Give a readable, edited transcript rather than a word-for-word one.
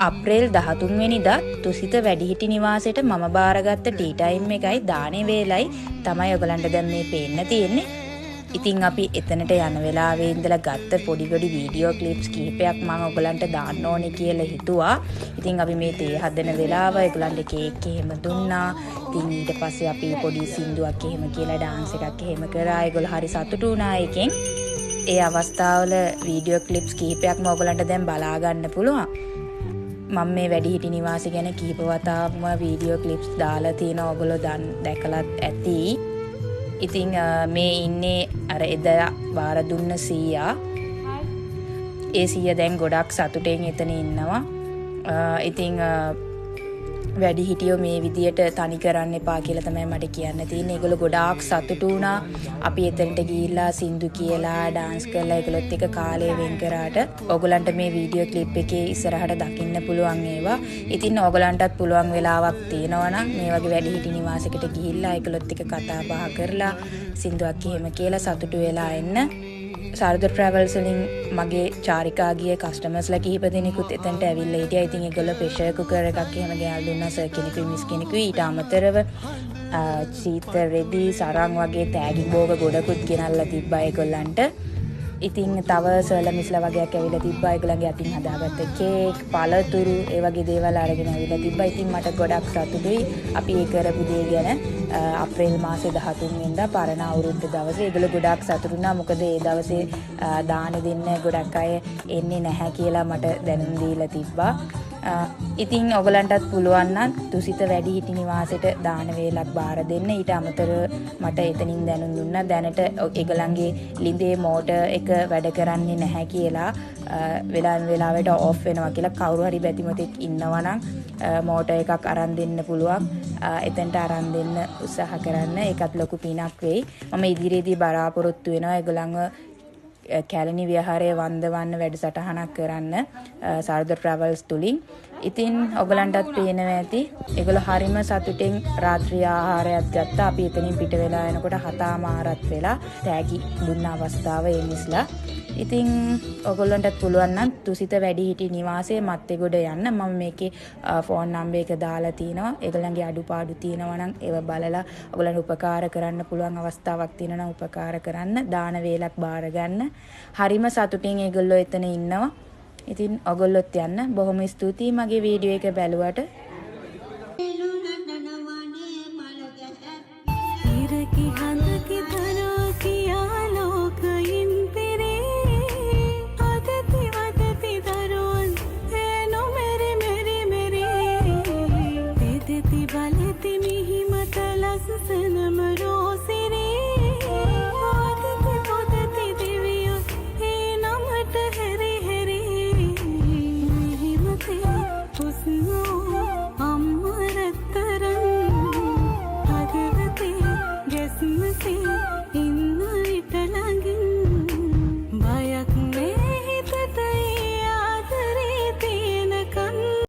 අප්‍රේල් 13 වෙනිදා තුසිත වැඩිහිටි නිවාසයට මම බාරගත්ත ටී ටයිම් එකයි දානේ වේලයි තමයි ඔයගලන්ට දැන් මේ පේන්න තියෙන්නේ. ඉතින් අපි එතනට යන වෙලාවේ ඉඳලා ගත්ත පොඩි වීඩියෝ ක්ලිප්ස් කිහිපයක් මම ඔයගලන්ට දාන්න ඕනේ කියලා හිතුවා. ඉතින් අපි මේ තේ හදන වෙලාව ඔයගලන්ට කේක් එහෙම දුන්නා. ඉතින් ඊට පස්සේ අපි පොඩි සින්දුවක් එහෙම කියලා ඩාන්ස් එකක් එහෙම කරා. ඒගොල්ලෝ හරි සතුටු වුණා ඒකෙන්. ඒ අවස්ථාවල වීඩියෝ ක්ලිප්ස් කිහිපයක්ම ඔයගලන්ට දැන් බලා ගන්න පුළුවන්. මම මේ වැඩිහිටි නිවාසය ගැන කීප වතාවක්ම වීඩියෝ ක්ලිප්ස් දාලා තියෙනවා. ඔයගොල්ලෝ දැකලත් ඇති. ඉතින් මේ ඉන්නේ අර එදා බාර දුන්න සීයා. ඒ සීයා දැන් ගොඩක් සතුටෙන් එතන ඉන්නවා. ඉතින් වැඩිහිටියෝ මේ විදියට තනි කරන්න එපා කියලා තමයි මට කියන්න තියෙන්නේ. ඒගොල්ලෝ ගොඩාක් සතුටු වුණා. අපි එතනට ගිහිල්ලා සින්දු කියලා ඩාන්ස් කරලා ඒගොල්ලොත් එක්ක කාලය වෙන් කරාට ඕගලන්ට මේ වීඩියෝ ක්ලිප් එකේ ඉස්සරහට දකින්න පුළුවන් ඒවා. ඉතින් ඕගලන්ටත් පුළුවන් වෙලාවක් තියෙනවා නම් මේ වගේ වැඩිහිටි නිවාසයකට ගිහිල්ලා ඒගොල්ලොත් එක්ක කතා බහ කරලා සින්දුවක් එහෙම කියලා සතුටු වෙලා එන්න. සාරද ට්‍රැවල්ස් වලින් මගේ චාරිකා ගිය කස්ටමර්ස්ලා කිහිප දෙනෙකුත් එතනට ඇවිල්ලා හිටියා. ඉතින් ඒගොල්ලෝ ප්‍රෙෂර් කුකර් එකක් එහෙම ගෙනල්ලා දුන්නා. සර් කෙනෙකුයි මිස් කෙනෙකුයි. ඊට අමතරව සීතල රෙදි සරන් වගේ තෑගි බෝග ගොඩකුත් ගෙනල්ලා තිබ්බා ඒගොල්ලන්ට. ඉතින් තව සර්ලා මිස්ලා වගේක් ඇවිල්ලා තිබ්බා. ඒගොල්ලන්ගේ අතින් හදාගත්ත කේක්, පළතුරු ඒ වගේ දේවල් අරගෙන ඇවිල්ලා තිබ්බා. ඉතින් මට ගොඩක් සතුටුයි අපි ඒ කරපු දේ ගැන. අප්‍රේල් මාසේ 13 වෙනිදා පරණ අවුරුද්ද දවසේ ඒගොල්ලෝ ගොඩක් සතුටු වුණා. මොකද ඒ දවසේ දාන දෙන්න ගොඩක් අය එන්නේ නැහැ කියලා මට දැනුම් දීලා තිබ්බා. ඉතින් ඔයගලන්ටත් පුළුවන් නම් තුසිත වැඩිහිටි නිවාසෙට දාන වේලක් බාර දෙන්න. ඊට අමතරව මට එතනින් දැනුම් දුන්නා දැනට ඒගොල්ලන්ගේ ලිඳේ මෝටර් එක වැඩ කරන්නේ නැහැ කියලා. වෙලාවට ඔෆ් වෙනවා කියලා. කවුරු හරි බැතිමතෙක් ඉන්නවා නම් මෝටර් එකක් අරන් දෙන්න පුළුවන්. එතනට අරන් දෙන්න උත්සාහ කරන්න. ඒකත් ලොකු පිනක් වෙයි. මම ඉදිරියේදී බලාපොරොත්තු වෙනවා ඒගොල්ලන්ව කැලණි විහාරයේ වන්දවන්න වැඩසටහනක් කරන්න සාරද ට්‍රැවල්ස් තුලින්. ඉතින් ඔයගලන්ටත් පේනවා ඇති ඒගොල්ලෝ හරිම සතුටින් රාත්‍රී ආහාරයක් ගත්තා. අපි එතනින් පිට වෙලා එනකොට 7:00 වෙලා තෑගි දුන්න අවස්ථාව ඒ මිස්ලා. ඉතින් ඔයගොල්ලන්ටත් පුළුවන් නම් තුසිත වැඩිහිටි නිවාසයේ මත්තේගොඩ යන්න. මම මේකේ ෆෝන් නම්බර් එක දාලා තිනවා. ඒගොල්ලන්ගේ අඩුපාඩු තියෙනවා නම් ඒව බලලා ඔයගොල්ලන්ට උපකාර කරන්න පුළුවන් අවස්ථාවක් තියෙනවා නම් උපකාර කරන්න. දාන වේලක් බාර ගන්න. හරිම සතුටින් ඒගොල්ලෝ එතන ඉන්නවා. ඉතින් ඔයගොල්ලොත් යන්න. බොහොම ස්තුතියි මගේ වීඩියෝ එක බැලුවට.